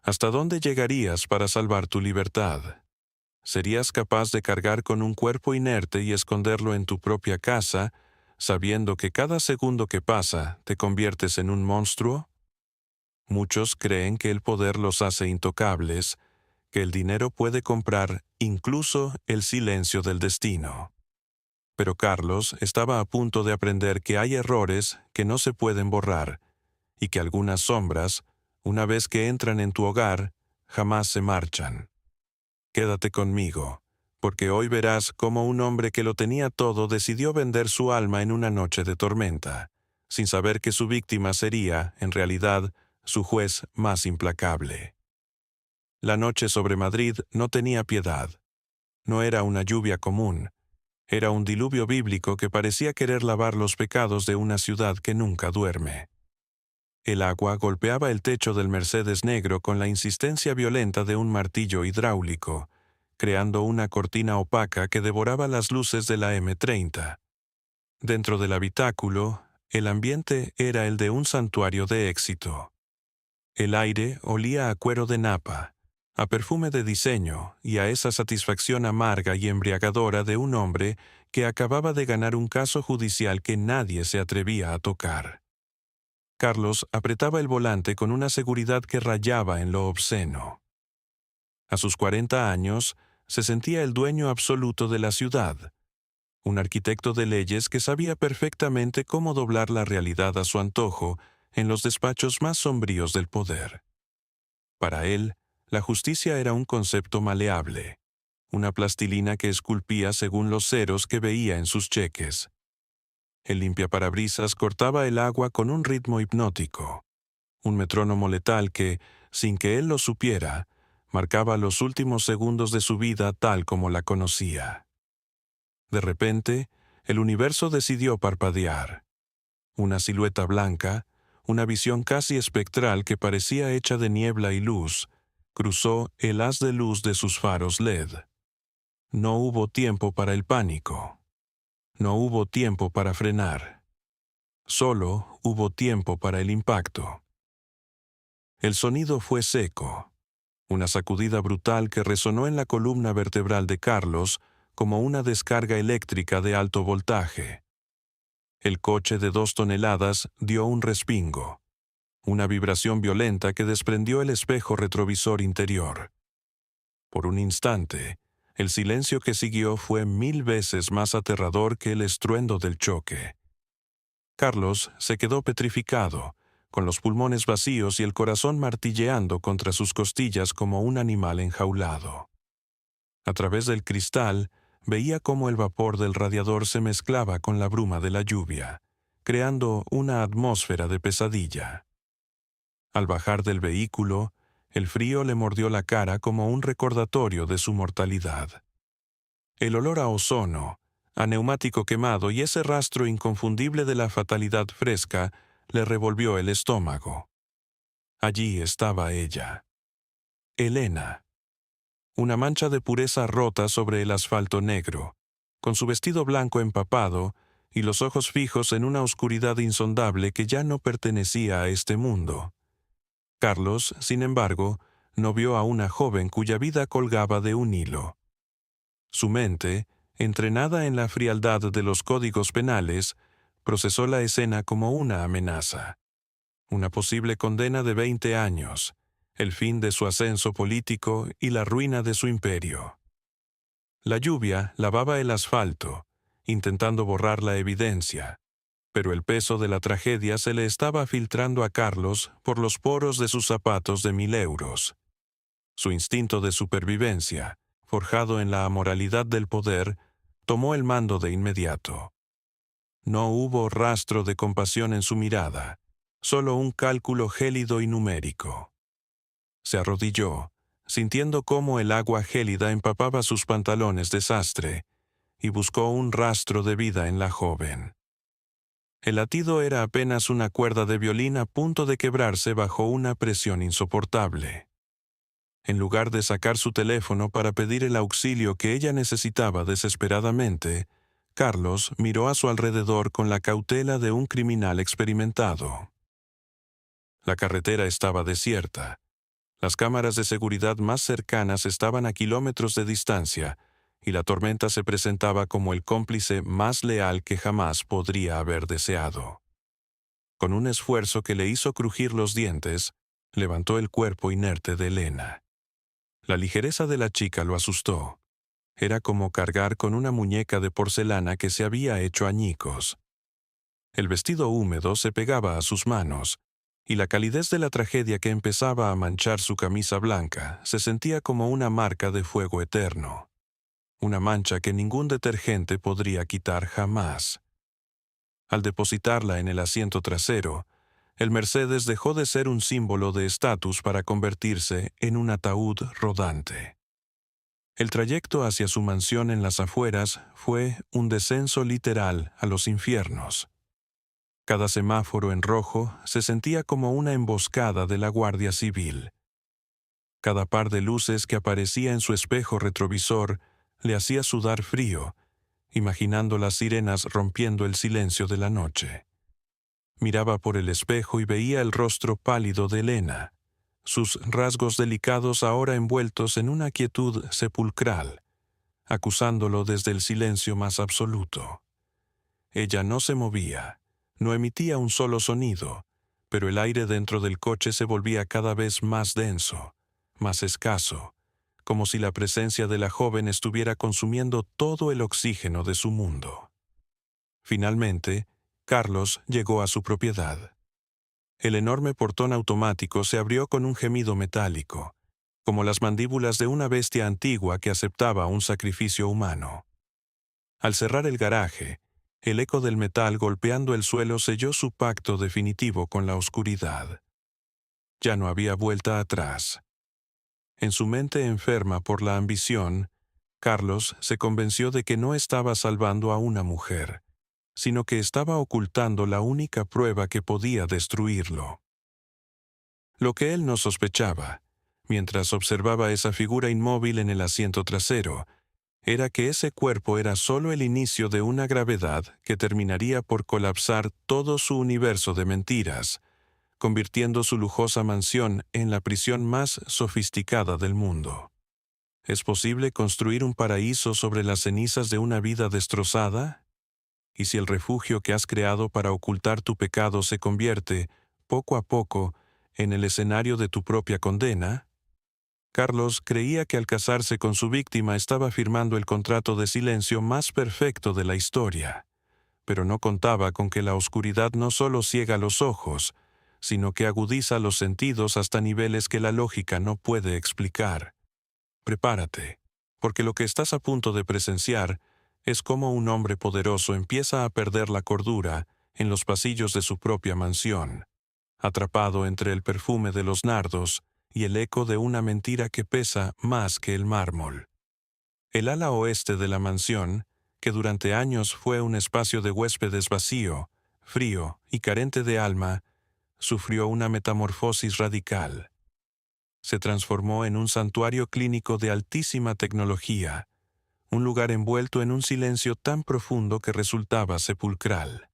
¿Hasta dónde llegarías para salvar tu libertad? ¿Serías capaz de cargar con un cuerpo inerte y esconderlo en tu propia casa, sabiendo que cada segundo que pasa te conviertes en un monstruo? Muchos creen que el poder los hace intocables, que el dinero puede comprar incluso el silencio del destino. Pero Carlos estaba a punto de aprender que hay errores que no se pueden borrar, y que algunas sombras, una vez que entran en tu hogar, jamás se marchan. Quédate conmigo, porque hoy verás cómo un hombre que lo tenía todo decidió vender su alma en una noche de tormenta, sin saber que su víctima sería, en realidad, su juez más implacable. La noche sobre Madrid no tenía piedad. No era una lluvia común. Era un diluvio bíblico que parecía querer lavar los pecados de una ciudad que nunca duerme. El agua golpeaba el techo del Mercedes negro con la insistencia violenta de un martillo hidráulico, creando una cortina opaca que devoraba las luces de la M30. Dentro del habitáculo, el ambiente era el de un santuario de éxito. El aire olía a cuero de napa, a perfume de diseño y a esa satisfacción amarga y embriagadora de un hombre que acababa de ganar un caso judicial que nadie se atrevía a tocar. Carlos apretaba el volante con una seguridad que rayaba en lo obsceno. A sus 40 años, se sentía el dueño absoluto de la ciudad, un arquitecto de leyes que sabía perfectamente cómo doblar la realidad a su antojo en los despachos más sombríos del poder. Para él, la justicia era un concepto maleable, una plastilina que esculpía según los ceros que veía en sus cheques. El limpiaparabrisas cortaba el agua con un ritmo hipnótico, un metrónomo letal que, sin que él lo supiera, marcaba los últimos segundos de su vida tal como la conocía. De repente, el universo decidió parpadear. Una silueta blanca, una visión casi espectral que parecía hecha de niebla y luz, cruzó el haz de luz de sus faros LED. No hubo tiempo para el pánico. No hubo tiempo para frenar. Solo hubo tiempo para el impacto. El sonido fue seco, una sacudida brutal que resonó en la columna vertebral de Carlos como una descarga eléctrica de alto voltaje. El coche de 2 toneladas dio un respingo, una vibración violenta que desprendió el espejo retrovisor interior. Por un instante, el silencio que siguió fue 1000 veces más aterrador que el estruendo del choque. Carlos se quedó petrificado, con los pulmones vacíos y el corazón martilleando contra sus costillas como un animal enjaulado. A través del cristal, veía cómo el vapor del radiador se mezclaba con la bruma de la lluvia, creando una atmósfera de pesadilla. Al bajar del vehículo, el frío le mordió la cara como un recordatorio de su mortalidad. El olor a ozono, a neumático quemado y ese rastro inconfundible de la fatalidad fresca le revolvió el estómago. Allí estaba ella. Elena. Una mancha de pureza rota sobre el asfalto negro, con su vestido blanco empapado y los ojos fijos en una oscuridad insondable que ya no pertenecía a este mundo. Carlos, sin embargo, no vio a una joven cuya vida colgaba de un hilo. Su mente, entrenada en la frialdad de los códigos penales, procesó la escena como una amenaza. Una posible condena de 20 años, el fin de su ascenso político y la ruina de su imperio. La lluvia lavaba el asfalto, intentando borrar la evidencia, pero el peso de la tragedia se le estaba filtrando a Carlos por los poros de sus zapatos de 1000 euros. Su instinto de supervivencia, forjado en la amoralidad del poder, tomó el mando de inmediato. No hubo rastro de compasión en su mirada, solo un cálculo gélido y numérico. Se arrodilló, sintiendo cómo el agua gélida empapaba sus pantalones de sastre, y buscó un rastro de vida en la joven. El latido era apenas una cuerda de violín a punto de quebrarse bajo una presión insoportable. En lugar de sacar su teléfono para pedir el auxilio que ella necesitaba desesperadamente, Carlos miró a su alrededor con la cautela de un criminal experimentado. La carretera estaba desierta. Las cámaras de seguridad más cercanas estaban a kilómetros de distancia, y la tormenta se presentaba como el cómplice más leal que jamás podría haber deseado. Con un esfuerzo que le hizo crujir los dientes, levantó el cuerpo inerte de Elena. La ligereza de la chica lo asustó. Era como cargar con una muñeca de porcelana que se había hecho añicos. El vestido húmedo se pegaba a sus manos, y la calidez de la tragedia que empezaba a manchar su camisa blanca se sentía como una marca de fuego eterno. Una mancha que ningún detergente podría quitar jamás. Al depositarla en el asiento trasero, el Mercedes dejó de ser un símbolo de estatus para convertirse en un ataúd rodante. El trayecto hacia su mansión en las afueras fue un descenso literal a los infiernos. Cada semáforo en rojo se sentía como una emboscada de la Guardia Civil. Cada par de luces que aparecía en su espejo retrovisor le hacía sudar frío, imaginando las sirenas rompiendo el silencio de la noche. Miraba por el espejo y veía el rostro pálido de Elena, sus rasgos delicados ahora envueltos en una quietud sepulcral, acusándolo desde el silencio más absoluto. Ella no se movía, no emitía un solo sonido, pero el aire dentro del coche se volvía cada vez más denso, más escaso, como si la presencia de la joven estuviera consumiendo todo el oxígeno de su mundo. Finalmente, Carlos llegó a su propiedad. El enorme portón automático se abrió con un gemido metálico, como las mandíbulas de una bestia antigua que aceptaba un sacrificio humano. Al cerrar el garaje, el eco del metal golpeando el suelo selló su pacto definitivo con la oscuridad. Ya no había vuelta atrás. En su mente enferma por la ambición, Carlos se convenció de que no estaba salvando a una mujer, sino que estaba ocultando la única prueba que podía destruirlo. Lo que él no sospechaba, mientras observaba esa figura inmóvil en el asiento trasero, era que ese cuerpo era solo el inicio de una gravedad que terminaría por colapsar todo su universo de mentiras, convirtiendo su lujosa mansión en la prisión más sofisticada del mundo. ¿Es posible construir un paraíso sobre las cenizas de una vida destrozada? ¿Y si el refugio que has creado para ocultar tu pecado se convierte, poco a poco, en el escenario de tu propia condena? Carlos creía que al casarse con su víctima estaba firmando el contrato de silencio más perfecto de la historia, pero no contaba con que la oscuridad no solo ciega los ojos, sino que agudiza los sentidos hasta niveles que la lógica no puede explicar. Prepárate, porque lo que estás a punto de presenciar es cómo un hombre poderoso empieza a perder la cordura en los pasillos de su propia mansión, atrapado entre el perfume de los nardos y el eco de una mentira que pesa más que el mármol. El ala oeste de la mansión, que durante años fue un espacio de huéspedes vacío, frío y carente de alma, sufrió una metamorfosis radical. Se transformó en un santuario clínico de altísima tecnología, un lugar envuelto en un silencio tan profundo que resultaba sepulcral.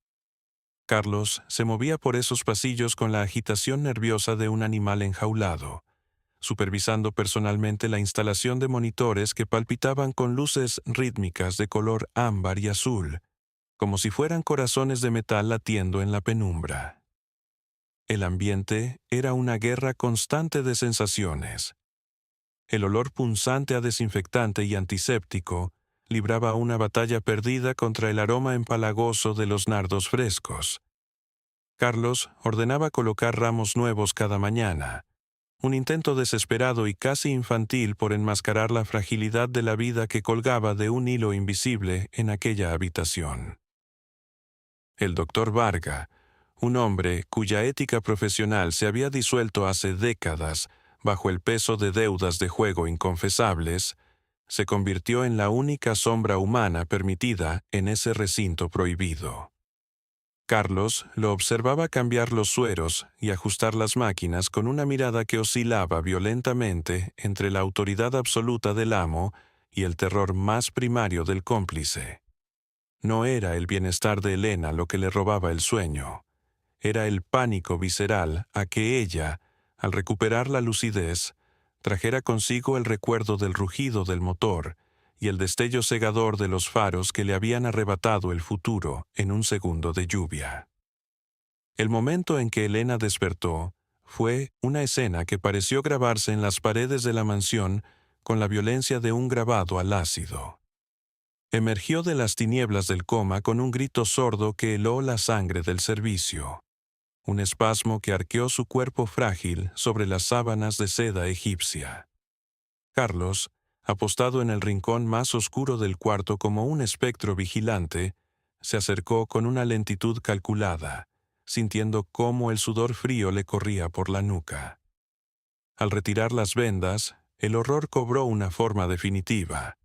Carlos se movía por esos pasillos con la agitación nerviosa de un animal enjaulado, supervisando personalmente la instalación de monitores que palpitaban con luces rítmicas de color ámbar y azul, como si fueran corazones de metal latiendo en la penumbra. El ambiente era una guerra constante de sensaciones. El olor punzante a desinfectante y antiséptico libraba una batalla perdida contra el aroma empalagoso de los nardos frescos. Carlos ordenaba colocar ramos nuevos cada mañana, un intento desesperado y casi infantil por enmascarar la fragilidad de la vida que colgaba de un hilo invisible en aquella habitación. El doctor Varga, un hombre cuya ética profesional se había disuelto hace décadas bajo el peso de deudas de juego inconfesables, se convirtió en la única sombra humana permitida en ese recinto prohibido. Carlos lo observaba cambiar los sueros y ajustar las máquinas con una mirada que oscilaba violentamente entre la autoridad absoluta del amo y el terror más primario del cómplice. No era el bienestar de Elena lo que le robaba el sueño. Era el pánico visceral a que ella, al recuperar la lucidez, trajera consigo el recuerdo del rugido del motor y el destello cegador de los faros que le habían arrebatado el futuro en un segundo de lluvia. El momento en que Elena despertó fue una escena que pareció grabarse en las paredes de la mansión con la violencia de un grabado al ácido. Emergió de las tinieblas del coma con un grito sordo que heló la sangre del servicio. Un espasmo que arqueó su cuerpo frágil sobre las sábanas de seda egipcia. Carlos, apostado en el rincón más oscuro del cuarto como un espectro vigilante, se acercó con una lentitud calculada, sintiendo cómo el sudor frío le corría por la nuca. Al retirar las vendas, el horror cobró una forma definitiva.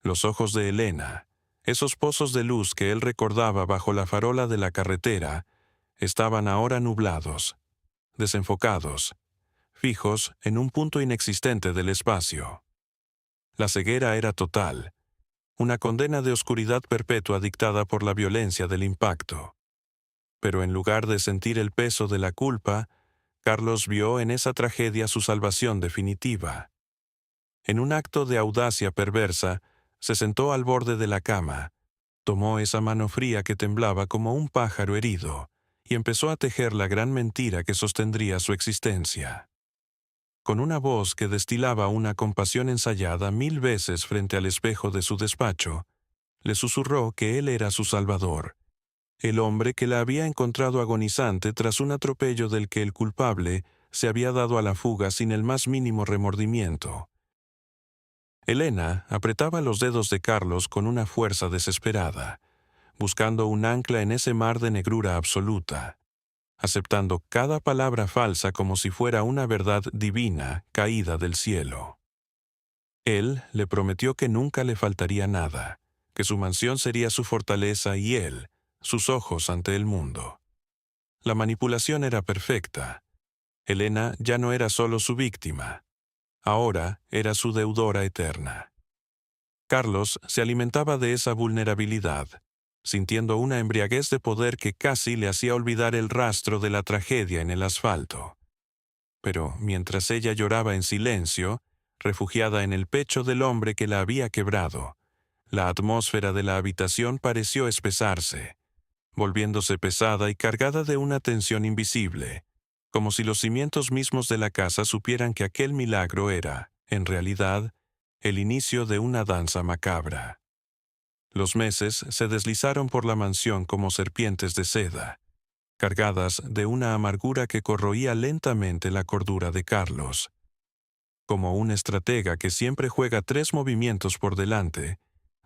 Los ojos de Elena, esos pozos de luz que él recordaba bajo la farola de la carretera, estaban ahora nublados, desenfocados, fijos en un punto inexistente del espacio. La ceguera era total, una condena de oscuridad perpetua dictada por la violencia del impacto. Pero en lugar de sentir el peso de la culpa, Carlos vio en esa tragedia su salvación definitiva. En un acto de audacia perversa, se sentó al borde de la cama, tomó esa mano fría que temblaba como un pájaro herido, y empezó a tejer la gran mentira que sostendría su existencia. Con una voz que destilaba una compasión ensayada 1000 veces frente al espejo de su despacho, le susurró que él era su salvador, el hombre que la había encontrado agonizante tras un atropello del que el culpable se había dado a la fuga sin el más mínimo remordimiento. Elena apretaba los dedos de Carlos con una fuerza desesperada, buscando un ancla en ese mar de negrura absoluta, aceptando cada palabra falsa como si fuera una verdad divina caída del cielo. Él le prometió que nunca le faltaría nada, que su mansión sería su fortaleza y él, sus ojos ante el mundo. La manipulación era perfecta. Elena ya no era solo su víctima. Ahora era su deudora eterna. Carlos se alimentaba de esa vulnerabilidad, sintiendo una embriaguez de poder que casi le hacía olvidar el rastro de la tragedia en el asfalto. Pero mientras ella lloraba en silencio, refugiada en el pecho del hombre que la había quebrado, la atmósfera de la habitación pareció espesarse, volviéndose pesada y cargada de una tensión invisible, como si los cimientos mismos de la casa supieran que aquel milagro era, en realidad, el inicio de una danza macabra. Los meses se deslizaron por la mansión como serpientes de seda, cargadas de una amargura que corroía lentamente la cordura de Carlos. Como un estratega que siempre juega 3 movimientos por delante,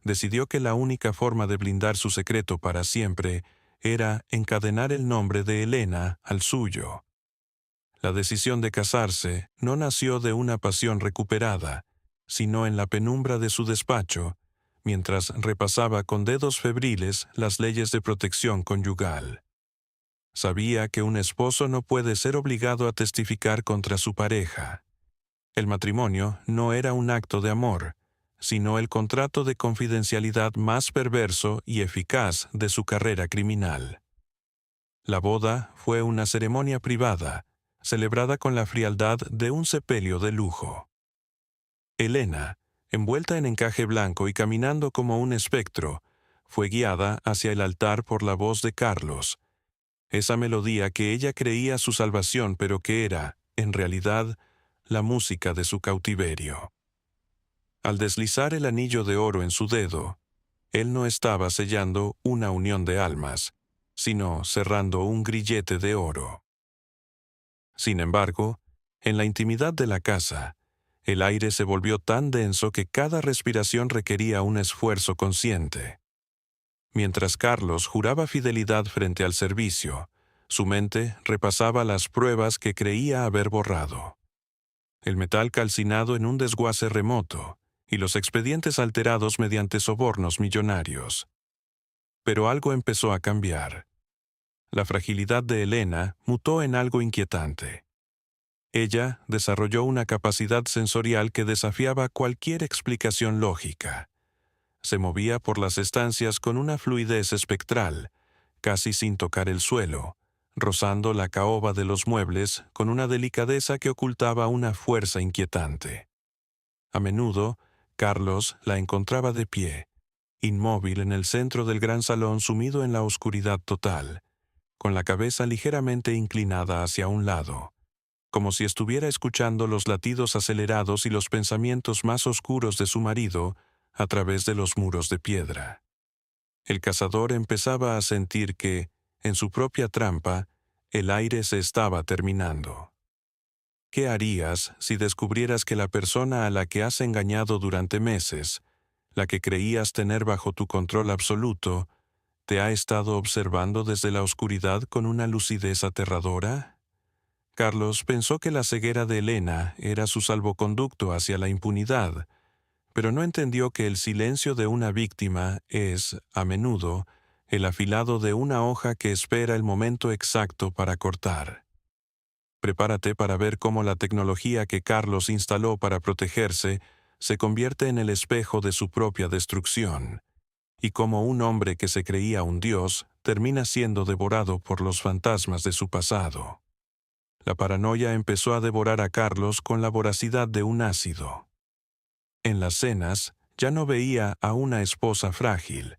decidió que la única forma de blindar su secreto para siempre era encadenar el nombre de Elena al suyo. La decisión de casarse no nació de una pasión recuperada, sino en la penumbra de su despacho, mientras repasaba con dedos febriles las leyes de protección conyugal. Sabía que un esposo no puede ser obligado a testificar contra su pareja. El matrimonio no era un acto de amor, sino el contrato de confidencialidad más perverso y eficaz de su carrera criminal. La boda fue una ceremonia privada, celebrada con la frialdad de un sepelio de lujo. Elena, envuelta en encaje blanco y caminando como un espectro, fue guiada hacia el altar por la voz de Carlos, esa melodía que ella creía su salvación pero que era, en realidad, la música de su cautiverio. Al deslizar el anillo de oro en su dedo, él no estaba sellando una unión de almas, sino cerrando un grillete de oro. Sin embargo, en la intimidad de la casa, el aire se volvió tan denso que cada respiración requería un esfuerzo consciente. Mientras Carlos juraba fidelidad frente al servicio, su mente repasaba las pruebas que creía haber borrado. El metal calcinado en un desguace remoto y los expedientes alterados mediante sobornos millonarios. Pero algo empezó a cambiar. La fragilidad de Elena mutó en algo inquietante. Ella desarrolló una capacidad sensorial que desafiaba cualquier explicación lógica. Se movía por las estancias con una fluidez espectral, casi sin tocar el suelo, rozando la caoba de los muebles con una delicadeza que ocultaba una fuerza inquietante. A menudo, Carlos la encontraba de pie, inmóvil en el centro del gran salón sumido en la oscuridad total, con la cabeza ligeramente inclinada hacia un lado, como si estuviera escuchando los latidos acelerados y los pensamientos más oscuros de su marido a través de los muros de piedra. El cazador empezaba a sentir que, en su propia trampa, el aire se estaba terminando. ¿Qué harías si descubrieras que la persona a la que has engañado durante meses, la que creías tener bajo tu control absoluto, te ha estado observando desde la oscuridad con una lucidez aterradora? Carlos pensó que la ceguera de Elena era su salvoconducto hacia la impunidad, pero no entendió que el silencio de una víctima es, a menudo, el afilado de una hoja que espera el momento exacto para cortar. Prepárate para ver cómo la tecnología que Carlos instaló para protegerse se convierte en el espejo de su propia destrucción, y cómo un hombre que se creía un dios termina siendo devorado por los fantasmas de su pasado. La paranoia empezó a devorar a Carlos con la voracidad de un ácido. En las cenas, ya no veía a una esposa frágil.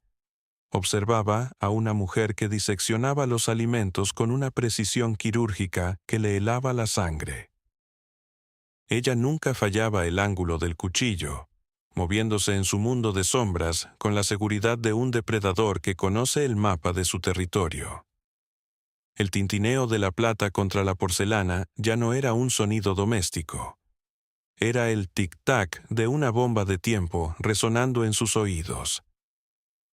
Observaba a una mujer que diseccionaba los alimentos con una precisión quirúrgica que le helaba la sangre. Ella nunca fallaba el ángulo del cuchillo, moviéndose en su mundo de sombras con la seguridad de un depredador que conoce el mapa de su territorio. El tintineo de la plata contra la porcelana ya no era un sonido doméstico. Era el tic-tac de una bomba de tiempo resonando en sus oídos.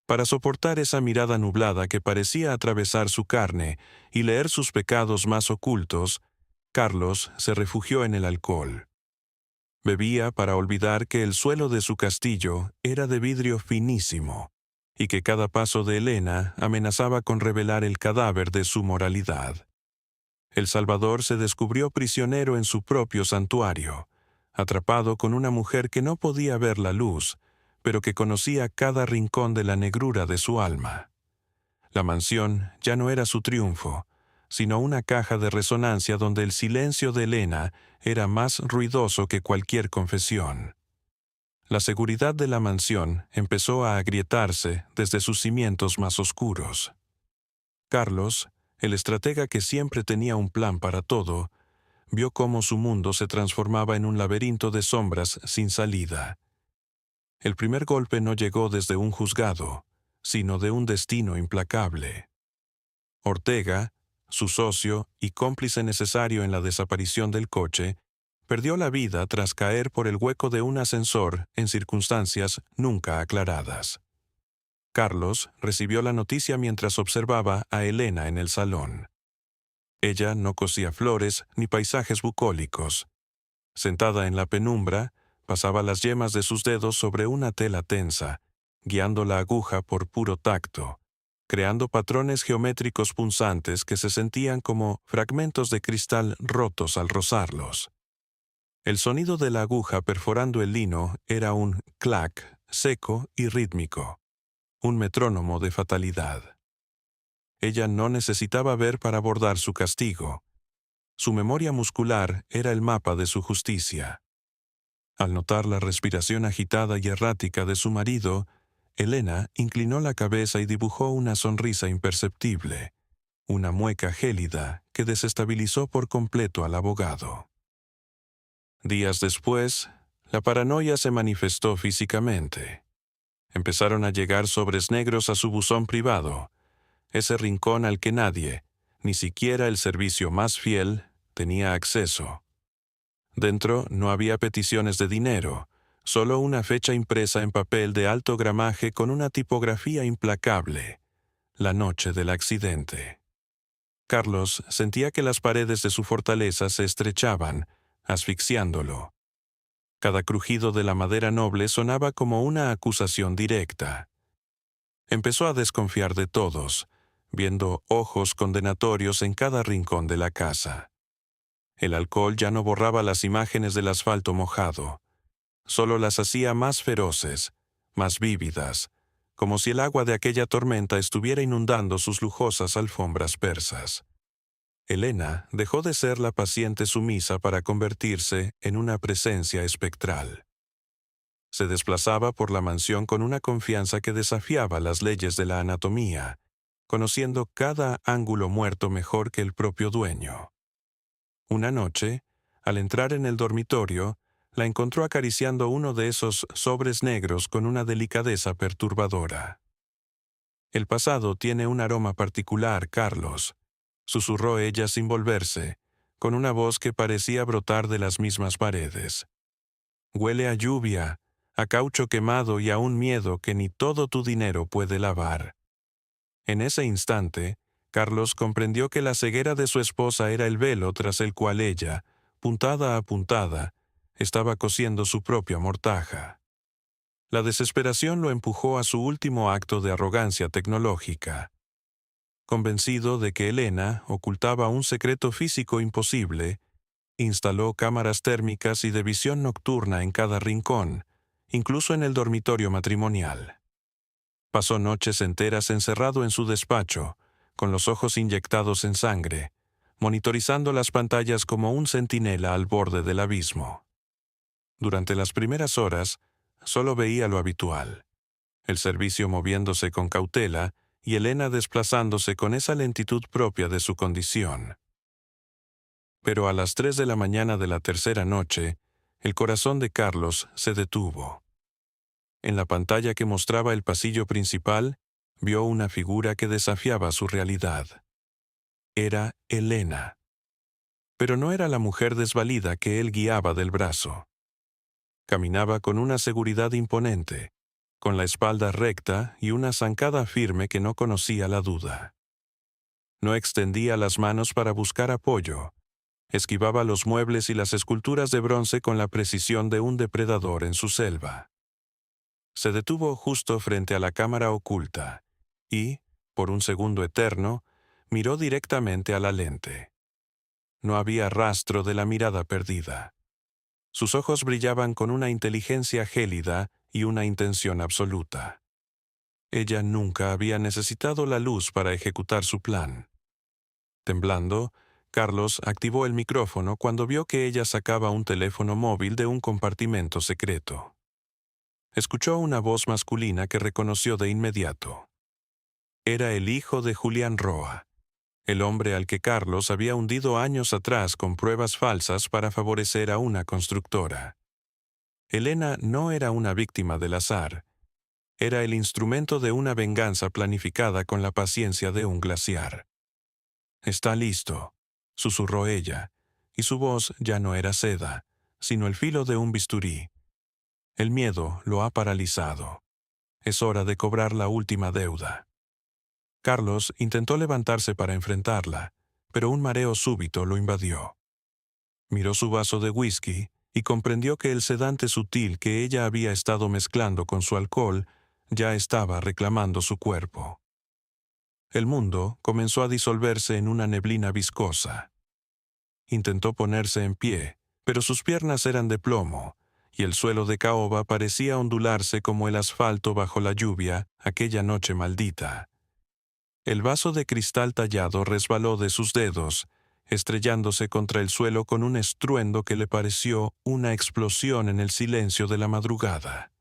Para soportar esa mirada nublada que parecía atravesar su carne y leer sus pecados más ocultos, Carlos se refugió en el alcohol. Bebía para olvidar que el suelo de su castillo era de vidrio finísimo y que cada paso de Elena amenazaba con revelar el cadáver de su moralidad. El Salvador se descubrió prisionero en su propio santuario, atrapado con una mujer que no podía ver la luz, pero que conocía cada rincón de la negrura de su alma. La mansión ya no era su triunfo, sino una caja de resonancia donde el silencio de Elena era más ruidoso que cualquier confesión. La seguridad de la mansión empezó a agrietarse desde sus cimientos más oscuros. Carlos, el estratega que siempre tenía un plan para todo, vio cómo su mundo se transformaba en un laberinto de sombras sin salida. El primer golpe no llegó desde un juzgado, sino de un destino implacable. Ortega, su socio y cómplice necesario en la desaparición del coche, perdió la vida tras caer por el hueco de un ascensor en circunstancias nunca aclaradas. Carlos recibió la noticia mientras observaba a Elena en el salón. Ella no cosía flores ni paisajes bucólicos. Sentada en la penumbra, pasaba las yemas de sus dedos sobre una tela tensa, guiando la aguja por puro tacto, creando patrones geométricos punzantes que se sentían como fragmentos de cristal rotos al rozarlos. El sonido de la aguja perforando el lino era un clac seco y rítmico, un metrónomo de fatalidad. Ella no necesitaba ver para bordar su castigo. Su memoria muscular era el mapa de su justicia. Al notar la respiración agitada y errática de su marido, Elena inclinó la cabeza y dibujó una sonrisa imperceptible, una mueca gélida que desestabilizó por completo al abogado. Días después, la paranoia se manifestó físicamente. Empezaron a llegar sobres negros a su buzón privado, ese rincón al que nadie, ni siquiera el servicio más fiel, tenía acceso. Dentro no había peticiones de dinero, solo una fecha impresa en papel de alto gramaje con una tipografía implacable: la noche del accidente. Carlos sentía que las paredes de su fortaleza se estrechaban, asfixiándolo. Cada crujido de la madera noble sonaba como una acusación directa. Empezó a desconfiar de todos, viendo ojos condenatorios en cada rincón de la casa. El alcohol ya no borraba las imágenes del asfalto mojado, solo las hacía más feroces, más vívidas, como si el agua de aquella tormenta estuviera inundando sus lujosas alfombras persas. Elena dejó de ser la paciente sumisa para convertirse en una presencia espectral. Se desplazaba por la mansión con una confianza que desafiaba las leyes de la anatomía, conociendo cada ángulo muerto mejor que el propio dueño. Una noche, al entrar en el dormitorio, la encontró acariciando uno de esos sobres negros con una delicadeza perturbadora. «El pasado tiene un aroma particular, Carlos», susurró ella sin volverse, con una voz que parecía brotar de las mismas paredes. «Huele a lluvia, a caucho quemado y a un miedo que ni todo tu dinero puede lavar». En ese instante, Carlos comprendió que la ceguera de su esposa era el velo tras el cual ella, puntada a puntada, estaba cosiendo su propia mortaja. La desesperación lo empujó a su último acto de arrogancia tecnológica. Convencido de que Elena ocultaba un secreto físico imposible, instaló cámaras térmicas y de visión nocturna en cada rincón, incluso en el dormitorio matrimonial. Pasó noches enteras encerrado en su despacho, con los ojos inyectados en sangre, monitorizando las pantallas como un centinela al borde del abismo. Durante las primeras horas, solo veía lo habitual: el servicio moviéndose con cautela y Elena desplazándose con esa lentitud propia de su condición. Pero a las 3 de la mañana de la tercera noche, el corazón de Carlos se detuvo. En la pantalla que mostraba el pasillo principal, vio una figura que desafiaba su realidad. Era Elena. Pero no era la mujer desvalida que él guiaba del brazo. Caminaba con una seguridad imponente, con la espalda recta y una zancada firme que no conocía la duda. No extendía las manos para buscar apoyo. Esquivaba los muebles y las esculturas de bronce con la precisión de un depredador en su selva. Se detuvo justo frente a la cámara oculta y, por un segundo eterno, miró directamente a la lente. No había rastro de la mirada perdida. Sus ojos brillaban con una inteligencia gélida y una intención absoluta. Ella nunca había necesitado la luz para ejecutar su plan. Temblando, Carlos activó el micrófono cuando vio que ella sacaba un teléfono móvil de un compartimento secreto. Escuchó una voz masculina que reconoció de inmediato. Era el hijo de Julián Roa, el hombre al que Carlos había hundido años atrás con pruebas falsas para favorecer a una constructora. Elena no era una víctima del azar. Era el instrumento de una venganza planificada con la paciencia de un glaciar. «Está listo», susurró ella, y su voz ya no era seda, sino el filo de un bisturí. «El miedo lo ha paralizado. Es hora de cobrar la última deuda». Carlos intentó levantarse para enfrentarla, pero un mareo súbito lo invadió. Miró su vaso de whisky y comprendió que el sedante sutil que ella había estado mezclando con su alcohol ya estaba reclamando su cuerpo. El mundo comenzó a disolverse en una neblina viscosa. Intentó ponerse en pie, pero sus piernas eran de plomo, y el suelo de caoba parecía ondularse como el asfalto bajo la lluvia aquella noche maldita. El vaso de cristal tallado resbaló de sus dedos, estrellándose contra el suelo con un estruendo que le pareció una explosión en el silencio de la madrugada.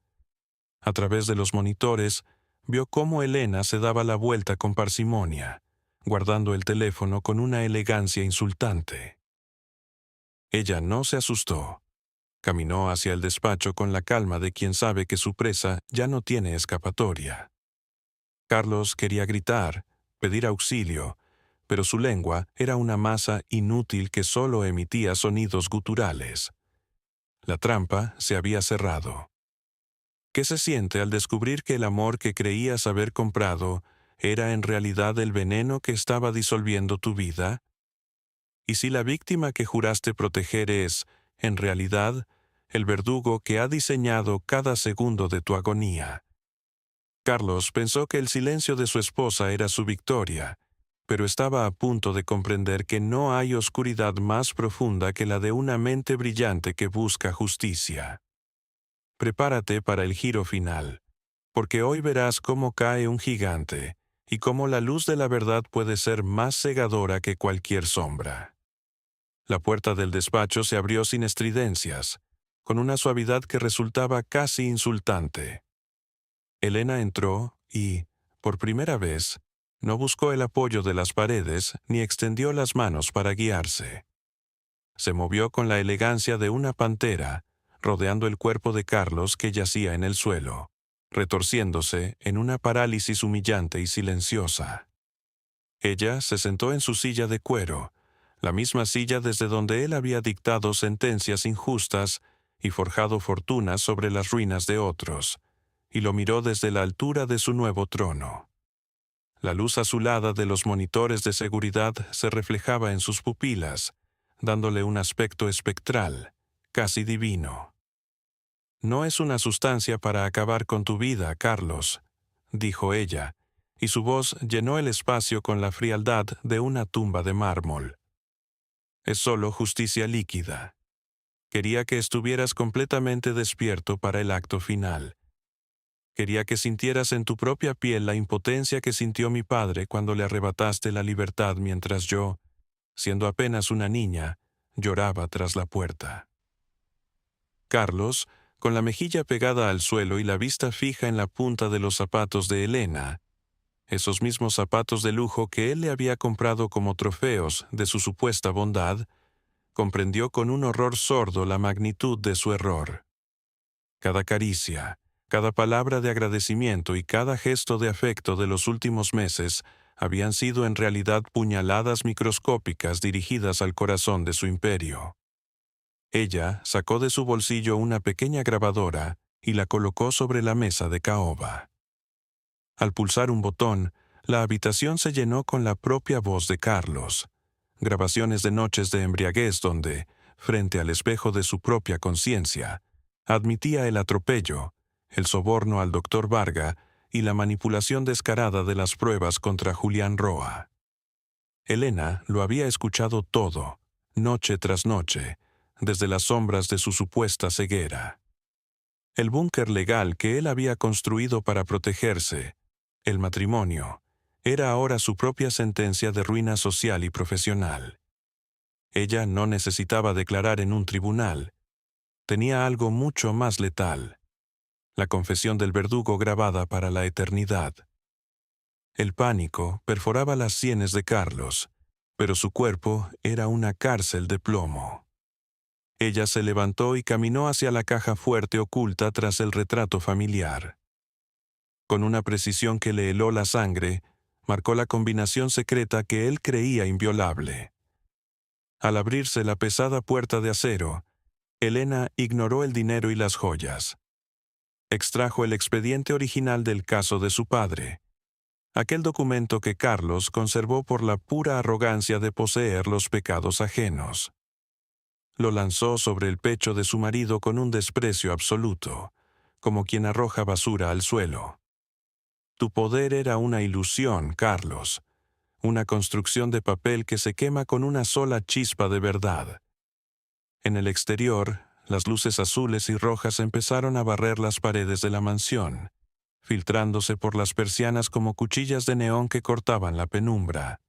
A través de los monitores, vio cómo Elena se daba la vuelta con parsimonia, guardando el teléfono con una elegancia insultante. Ella no se asustó. Caminó hacia el despacho con la calma de quien sabe que su presa ya no tiene escapatoria. Carlos quería gritar, pedir auxilio, pero su lengua era una masa inútil que solo emitía sonidos guturales. La trampa se había cerrado. ¿Qué se siente al descubrir que el amor que creías haber comprado era en realidad el veneno que estaba disolviendo tu vida? ¿Y si la víctima que juraste proteger es, en realidad, el verdugo que ha diseñado cada segundo de tu agonía? Carlos pensó que el silencio de su esposa era su victoria, pero estaba a punto de comprender que no hay oscuridad más profunda que la de una mente brillante que busca justicia. Prepárate para el giro final, porque hoy verás cómo cae un gigante, y cómo la luz de la verdad puede ser más cegadora que cualquier sombra. La puerta del despacho se abrió sin estridencias, con una suavidad que resultaba casi insultante. Elena entró y, por primera vez, no buscó el apoyo de las paredes ni extendió las manos para guiarse. Se movió con la elegancia de una pantera, rodeando el cuerpo de Carlos que yacía en el suelo, retorciéndose en una parálisis humillante y silenciosa. Ella se sentó en su silla de cuero, la misma silla desde donde él había dictado sentencias injustas y forjado fortunas sobre las ruinas de otros, y lo miró desde la altura de su nuevo trono. La luz azulada de los monitores de seguridad se reflejaba en sus pupilas, dándole un aspecto espectral, casi divino. «No es una sustancia para acabar con tu vida, Carlos», dijo ella, y su voz llenó el espacio con la frialdad de una tumba de mármol. «Es solo justicia líquida. Quería que estuvieras completamente despierto para el acto final. Quería que sintieras en tu propia piel la impotencia que sintió mi padre cuando le arrebataste la libertad mientras yo, siendo apenas una niña, lloraba tras la puerta». Carlos, con la mejilla pegada al suelo y la vista fija en la punta de los zapatos de Elena, esos mismos zapatos de lujo que él le había comprado como trofeos de su supuesta bondad, comprendió con un horror sordo la magnitud de su error. Cada caricia, cada palabra de agradecimiento y cada gesto de afecto de los últimos meses habían sido en realidad puñaladas microscópicas dirigidas al corazón de su imperio. Ella sacó de su bolsillo una pequeña grabadora y la colocó sobre la mesa de caoba. Al pulsar un botón, la habitación se llenó con la propia voz de Carlos, grabaciones de noches de embriaguez donde, frente al espejo de su propia conciencia, admitía el atropello, el soborno al doctor Varga y la manipulación descarada de las pruebas contra Julián Roa. Elena lo había escuchado todo, noche tras noche, desde las sombras de su supuesta ceguera. El búnker legal que él había construido para protegerse, el matrimonio, era ahora su propia sentencia de ruina social y profesional. Ella no necesitaba declarar en un tribunal. Tenía algo mucho más letal: la confesión del verdugo grabada para la eternidad. El pánico perforaba las sienes de Carlos, pero su cuerpo era una cárcel de plomo. Ella se levantó y caminó hacia la caja fuerte oculta tras el retrato familiar. Con una precisión que le heló la sangre, marcó la combinación secreta que él creía inviolable. Al abrirse la pesada puerta de acero, Elena ignoró el dinero y las joyas. Extrajo el expediente original del caso de su padre, aquel documento que Carlos conservó por la pura arrogancia de poseer los pecados ajenos. Lo lanzó sobre el pecho de su marido con un desprecio absoluto, como quien arroja basura al suelo. Tu poder era una ilusión, Carlos, una construcción de papel que se quema con una sola chispa de verdad. En el exterior, las luces azules y rojas empezaron a barrer las paredes de la mansión, filtrándose por las persianas como cuchillas de neón que cortaban la penumbra.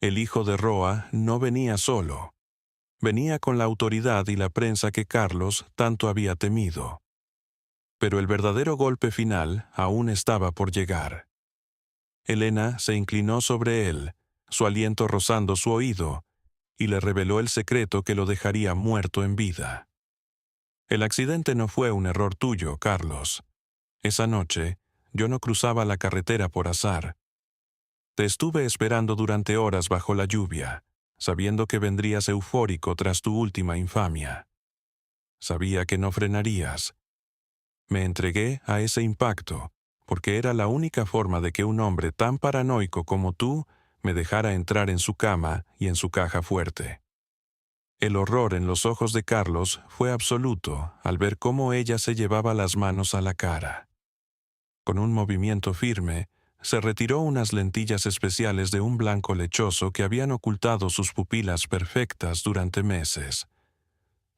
El hijo de Roa no venía solo. Venía con la autoridad y la prensa que Carlos tanto había temido. Pero el verdadero golpe final aún estaba por llegar. Elena se inclinó sobre él, su aliento rozando su oído, y le reveló el secreto que lo dejaría muerto en vida. El accidente no fue un error tuyo, Carlos. Esa noche, yo no cruzaba la carretera por azar. Te estuve esperando durante horas bajo la lluvia, sabiendo que vendrías eufórico tras tu última infamia. Sabía que no frenarías. Me entregué a ese impacto, porque era la única forma de que un hombre tan paranoico como tú me dejara entrar en su cama y en su caja fuerte. El horror en los ojos de Carlos fue absoluto al ver cómo ella se llevaba las manos a la cara. Con un movimiento firme, se retiró unas lentillas especiales de un blanco lechoso que habían ocultado sus pupilas perfectas durante meses.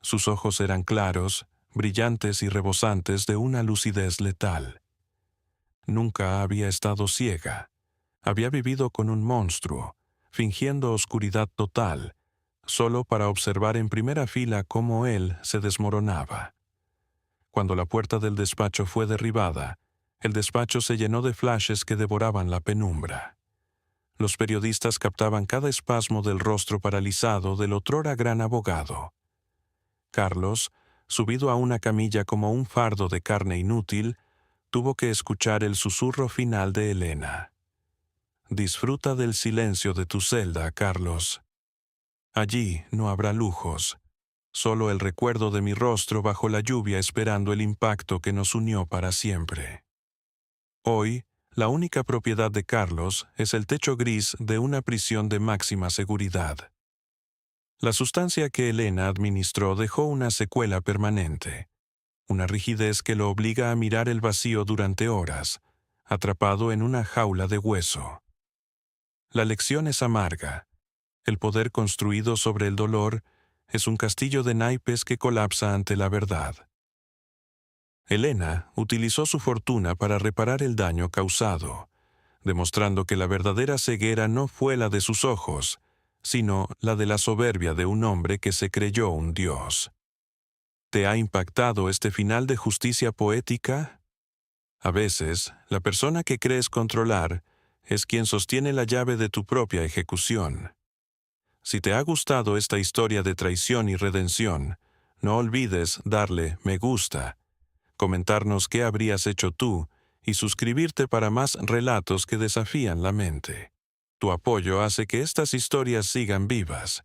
Sus ojos eran claros, brillantes y rebosantes de una lucidez letal. nunca había estado ciega. Había vivido con un monstruo, fingiendo oscuridad total, solo para observar en primera fila cómo él se desmoronaba. Cuando la puerta del despacho fue derribada, el despacho se llenó de flashes que devoraban la penumbra. Los periodistas captaban cada espasmo del rostro paralizado del otrora gran abogado. Carlos, subido a una camilla como un fardo de carne inútil, tuvo que escuchar el susurro final de Elena. Disfruta del silencio de tu celda, Carlos. Allí no habrá lujos, solo el recuerdo de mi rostro bajo la lluvia esperando el impacto que nos unió para siempre. Hoy, la única propiedad de Carlos es el techo gris de una prisión de máxima seguridad. La sustancia que Elena administró dejó una secuela permanente, una rigidez que lo obliga a mirar el vacío durante horas, atrapado en una jaula de hueso. La lección es amarga. El poder construido sobre el dolor es un castillo de naipes que colapsa ante la verdad. Elena utilizó su fortuna para reparar el daño causado, demostrando que la verdadera ceguera no fue la de sus ojos, sino la de la soberbia de un hombre que se creyó un dios. ¿Te ha impactado este final de justicia poética? A veces, la persona que crees controlar es quien sostiene la llave de tu propia ejecución. Si te ha gustado esta historia de traición y redención, no olvides darle me gusta, comentarnos qué habrías hecho tú y suscribirte para más relatos que desafían la mente. Tu apoyo hace que estas historias sigan vivas